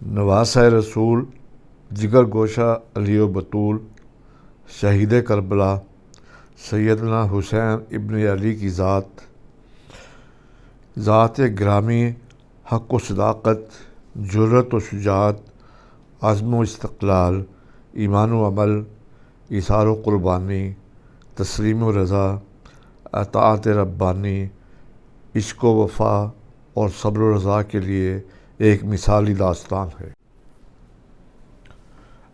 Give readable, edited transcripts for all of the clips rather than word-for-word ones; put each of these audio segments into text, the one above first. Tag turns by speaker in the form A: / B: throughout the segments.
A: नवासा रसूल, जिगर गोशा अली बतूल, शहीद करबला सैयदना हुसैन इब्न अली की ज़ात ग्रामी, हक़ व सदाक़त, जुर्रत व शुजाअत, अज़्म व इस्तक़लाल, ईमान व अमल, इसार व क़ुरबानी, तस्लीम व रज़ा, अताअत रब्बानी, इश्क़ व वफ़ा और सब्र व रज़ा के लिए एक मिसाली दास्तान है।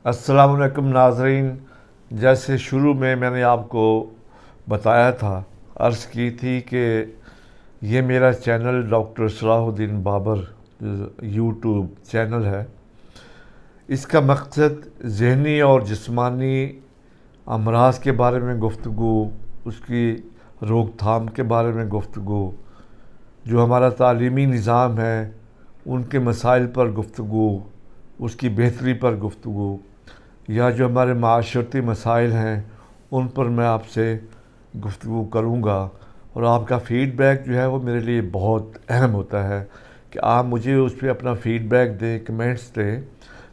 A: अस्सलामु अलैकुम नाज़रीन, जैसे शुरू में मैंने आपको बताया था, अर्ज़ की थी कि ये मेरा channel doctor Salahuddin Babar YouTube channel है। इसका मकसद ज़हनी और जिस्मानी अमराज़ के बारे में गुफ्तगू, उसकी रोकथाम के बारे में गुफ्तगू, जो हमारा तालीमी निज़ाम है उनके मसाइल पर गुफ्तगू, उसकी बेहतरी पर गुफ्तगू, या जो हमारे माशरती मसाइल हैं उन पर मैं आपसे गुफ्तगू करूँगा। और आपका फ़ीडबैक जो है वो मेरे लिए बहुत अहम होता है कि आप मुझे उस पर अपना फ़ीडबैक दें, कमेंट्स दें,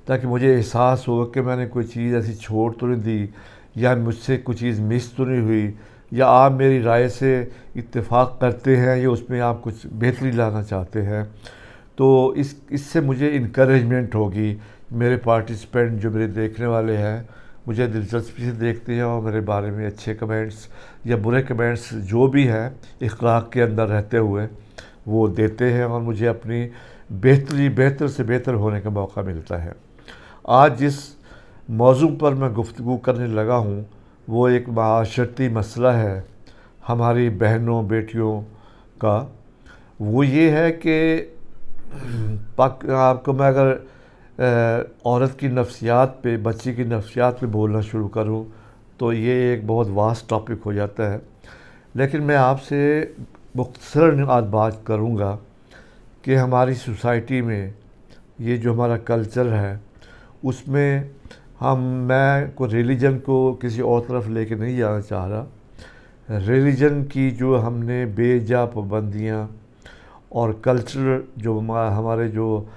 A: ताकि मुझे एहसास हो कि मैंने कोई चीज़ ऐसी छोड़ तो नहीं दी, या मुझसे कुछ चीज़ मिस तो नहीं हुई, या आप मेरी राय से इत्तेफाक करते हैं या उसमें आप कुछ बेहतरी लाना चाहते हैं। तो इससे मुझे इनकरेजमेंट होगी। मेरे पार्टिसिपेंट जो मेरे देखने वाले हैं मुझे दिलचस्पी से देखते हैं और मेरे बारे में अच्छे कमेंट्स या बुरे कमेंट्स जो भी हैं इखलाक के अंदर रहते हुए वो देते हैं और मुझे अपनी बेहतर से बेहतर होने का मौका मिलता है। आज जिस मौजू पर मैं गुफ्तगू करने लगा हूँ वो एक माशरती मसला है हमारी बहनों बेटियों का। वो ये है कि आपको मैं अगर औरत की नफ्सियात पे, बच्ची की नफ्सियात पे बोलना शुरू करूं तो ये एक बहुत वास्ट टॉपिक हो जाता है, लेकिन मैं आपसे मुख्तसर आज बात करूंगा कि हमारी सोसाइटी में ये जो हमारा कल्चर है उसमें मैं को रिलीजन को किसी और तरफ लेके नहीं जाना चाह रहा। रिलीजन की जो हमने बेजा पाबंदियाँ और कल्चर जो हमारे जो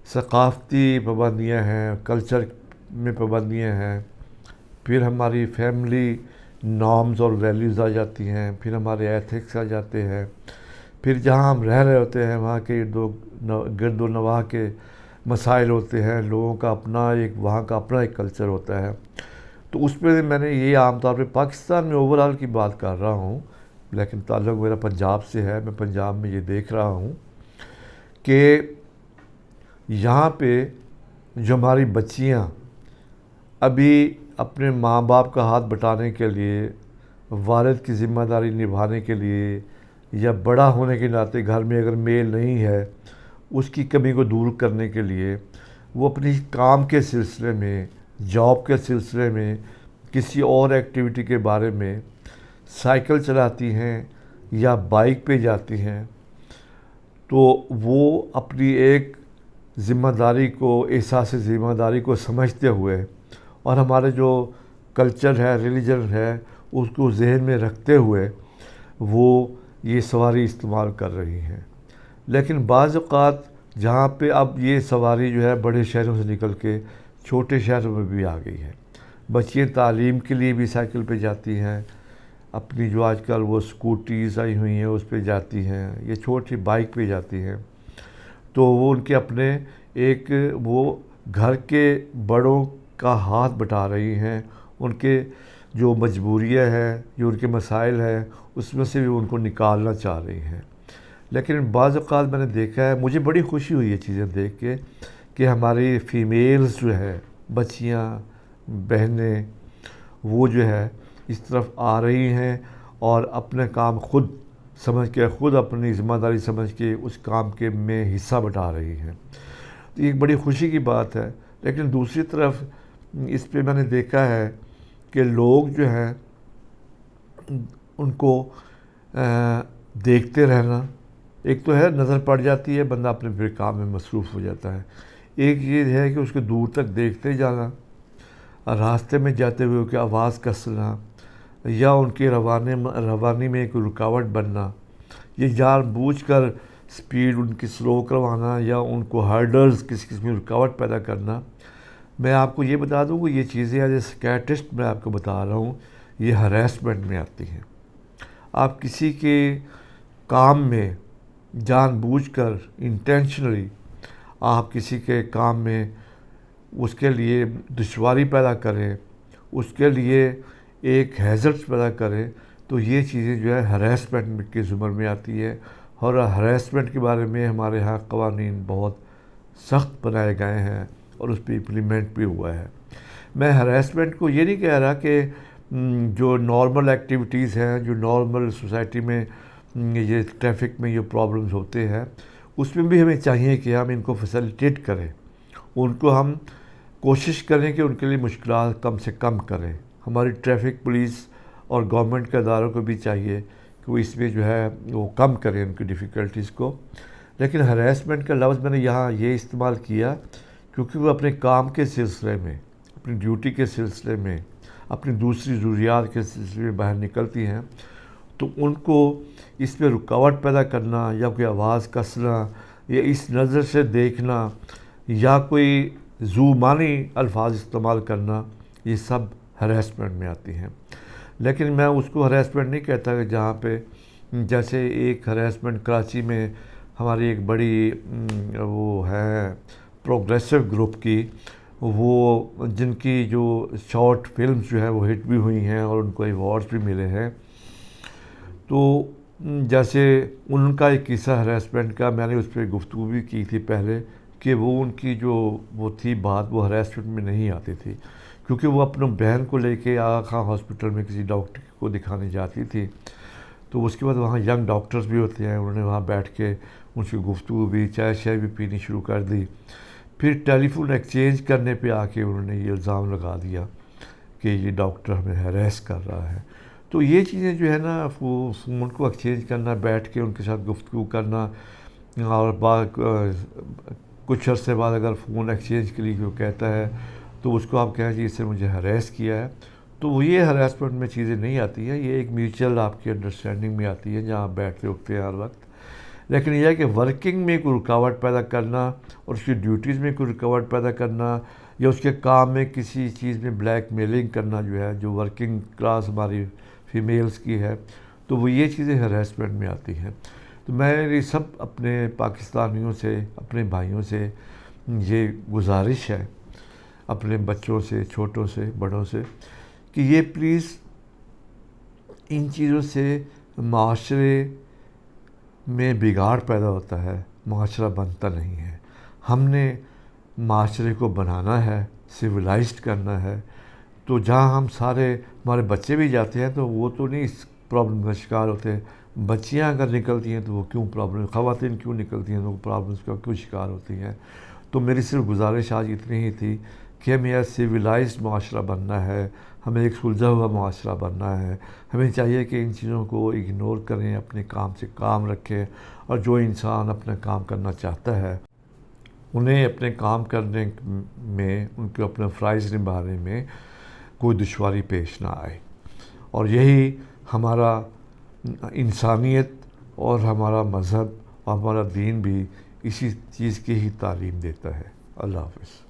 A: सकाफ़ती पाबंदियाँ हैं, कल्चर में पाबंदियाँ हैं, फिर हमारी फैमिली नॉर्म्स और वैल्यूज़ आ जाती हैं, फिर हमारे एथिक्स आ जाते हैं, फिर जहाँ हम रह रहे होते हैं वहाँ के गिरदो नवाह के मसाइल होते हैं, लोगों का अपना एक वहाँ का अपना एक कल्चर होता है। तो उसमें मैंने ये आमतौर पे पाकिस्तान में ओवरऑल की बात कर रहा हूँ, लेकिन ताल्लुक़ मेरा पंजाब से है। मैं पंजाब में ये देख रहा हूँ कि यहाँ पे जो हमारी बच्चियाँ अभी अपने माँ बाप का हाथ बटाने के लिए, वालिद की ज़िम्मेदारी निभाने के लिए, या बड़ा होने के नाते घर में अगर मेल नहीं है उसकी कमी को दूर करने के लिए वो अपनी काम के सिलसिले में, जॉब के सिलसिले में, किसी और एक्टिविटी के बारे में साइकिल चलाती हैं या बाइक पे जाती हैं, तो वो अपनी एक ज़िम्मेदारी को, एहसास ज़िम्मेदारी को समझते हुए और हमारे जो कल्चर है, रिलीजन है, उसको जहन में रखते हुए वो ये सवारी इस्तेमाल कर रही हैं। लेकिन बाज़ औक़ात जहाँ पे अब ये सवारी जो है बड़े शहरों से निकल के छोटे शहरों में भी आ गई है। बच्चियाँ तालीम के लिए भी साइकिल पे जाती हैं, अपनी जो आजकल वो स्कूटीज़ आई हुई हैं उस पे जाती हैं, या छोटी बाइक पे जाती हैं। तो वो उनके अपने एक वो घर के बड़ों का हाथ बटा रही हैं, उनके जो मजबूरियाँ हैं, जो उनके मसाइल हैं उसमें से भी उनको निकालना चाह रही हैं। लेकिन बाज़ औक़ात मैंने देखा है, मुझे बड़ी खुशी हुई ये चीज़ें देख के कि हमारी फ़ीमेल्स जो है, बच्चियाँ, बहनें, वो जो है इस तरफ आ रही हैं और अपने काम खुद समझ के, खुद अपनी ज़िम्मेदारी समझ के उस काम के में हिस्सा बटा रही हैं। तो एक बड़ी खुशी की बात है। लेकिन दूसरी तरफ इस पे मैंने देखा है कि लोग जो हैं उनको देखते रहना, एक तो है नज़र पड़ जाती है, बंदा अपने फिर काम में मसरूफ़ हो जाता है। एक ये है कि उसके दूर तक देखते जाना, रास्ते में जाते हुए उसकी आवाज़ कसना, या उनके रवानी में एक रुकावट बनना, ये जानबूझकर سپیڈ ان کی سلو کروانا یا ان کو ہرڈلز کسی قسم کی رکاوٹ پیدا کرنا. میں آپ کو یہ بتا دوں کہ یہ چیزیں ایز اے سکیٹرسٹ میں آپ کو بتا رہا ہوں یہ ہراسمنٹ میں آتی ہیں. آپ کسی کے کام میں جان بوجھ کر انٹینشنلی آپ کسی کے کام میں اس کے لیے دشواری پیدا کریں, اس کے لیے ایک ہیزرڈ پیدا کریں, تو یہ چیزیں جو ہے ہراسمنٹ کے زمر میں آتی ہے. اور ہراسمنٹ کے بارے میں ہمارے ہاں قوانین بہت سخت بنائے گئے ہیں اور اس پہ امپلیمنٹ بھی ہوا ہے. میں ہراسمنٹ کو یہ نہیں کہہ رہا کہ جو نارمل ایکٹیویٹیز ہیں, جو نارمل سوسائٹی میں یہ ٹریفک میں یہ پرابلمز ہوتے ہیں, اس میں بھی ہمیں چاہیے کہ ہم ان کو فیسیلیٹیٹ کریں, ان کو ہم کوشش کریں کہ ان کے لیے مشکلات کم سے کم کریں. ہماری ٹریفک پولیس اور گورنمنٹ کے اداروں کو بھی چاہیے کہ وہ اس میں جو ہے وہ کم کریں ان کی ڈیفیکلٹیز کو. لیکن ہراسمنٹ کا لفظ میں نے یہاں یہ استعمال کیا کیونکہ وہ اپنے کام کے سلسلے میں, اپنی ڈیوٹی کے سلسلے میں, اپنی دوسری ضروریات کے سلسلے میں باہر نکلتی ہیں, تو ان کو اس میں رکاوٹ پیدا کرنا یا کوئی آواز کسنا یا اس نظر سے دیکھنا یا کوئی ذو معنی الفاظ استعمال کرنا, یہ سب ہراسمنٹ میں آتی ہیں. لیکن میں اس کو ہراسمنٹ نہیں کہتا کہ جہاں پہ جیسے ایک ہراسمنٹ کراچی میں ہماری ایک بڑی وہ ہے پروگریسو گروپ کی, وہ جن کی جو شارٹ فلمز جو ہے وہ ہٹ بھی ہوئی ہیں اور ان کو ایوارڈز بھی ملے ہیں. تو جیسے ان کا ایک قصہ ہراسمنٹ کا میں نے اس پہ گفتگو بھی کی تھی پہلے کہ وہ ان کی جو وہ تھی بات وہ ہراسمنٹ میں نہیں آتی تھی, کیونکہ وہ اپنے بہن کو لے کے آغا خان ہاسپٹل میں کسی ڈاکٹر کو دکھانے جاتی تھی. تو اس کے بعد وہاں ینگ ڈاکٹرز بھی ہوتے ہیں, انہوں نے وہاں بیٹھ کے ان سے گفتگو بھی, چائے شائے بھی پینی شروع کر دی. پھر ٹیلی فون ایکسچینج کرنے پہ آ کے انہوں نے یہ الزام لگا دیا کہ یہ ڈاکٹر ہمیں ہراس کر رہا ہے. تو یہ چیزیں جو ہے نا وہ فون کو ایکسچینج کرنا, بیٹھ کے ان کے ساتھ گفتگو کرنا, اور کچھ عرصے بعد اگر فون ایکسچینج کے لیے کوئی کہتا ہے تو اس کو آپ کہیں جی اس سے مجھے ہراس کیا ہے, تو وہ یہ ہراسمنٹ میں چیزیں نہیں آتی ہیں. یہ ایک میوچل آپ کی انڈرسٹینڈنگ میں آتی ہے جہاں آپ بیٹھتے اٹھتے ہیں ہر وقت. لیکن یہ ہے کہ ورکنگ میں کوئی رکاوٹ پیدا کرنا اور اس کی ڈیوٹیز میں کوئی رکاوٹ پیدا کرنا یا اس کے کام میں کسی چیز میں بلیک میلنگ کرنا جو ہے, جو ورکنگ کلاس ہماری فیمیلز کی ہے, تو وہ یہ چیزیں ہراسمنٹ میں آتی ہیں. تو میری سب اپنے پاکستانیوں سے, اپنے بھائیوں سے یہ گزارش ہے, اپنے بچوں سے, چھوٹوں سے, بڑوں سے, کہ یہ پلیز ان چیزوں سے معاشرے میں بگاڑ پیدا ہوتا ہے, معاشرہ بنتا نہیں ہے. ہم نے معاشرے کو بنانا ہے, سویلائزڈ کرنا ہے. تو جہاں ہم سارے ہمارے بچے بھی جاتے ہیں تو وہ تو نہیں اس پرابلم کا شکار ہوتے ہیں. بچیاں اگر نکلتی ہیں تو وہ کیوں پرابلم, خواتین کیوں نکلتی ہیں تو وہ پرابلمس کا کیوں شکار ہوتی ہیں. تو میری صرف گزارش آج اتنی ہی تھی کہ ہمیں ایک سویلائزڈ معاشرہ بننا ہے, ہمیں ایک سلجھا ہوا معاشرہ بننا ہے. ہمیں چاہیے کہ ان چیزوں کو اگنور کریں, اپنے کام سے کام رکھیں, اور جو انسان اپنا کام کرنا چاہتا ہے انہیں اپنے کام کرنے میں, ان کے اپنے فرائض نبھانے میں کوئی دشواری پیش نہ آئے. اور یہی ہمارا انسانیت اور ہمارا مذہب اور ہمارا دین بھی اسی چیز کی ہی تعلیم دیتا ہے. اللہ حافظ.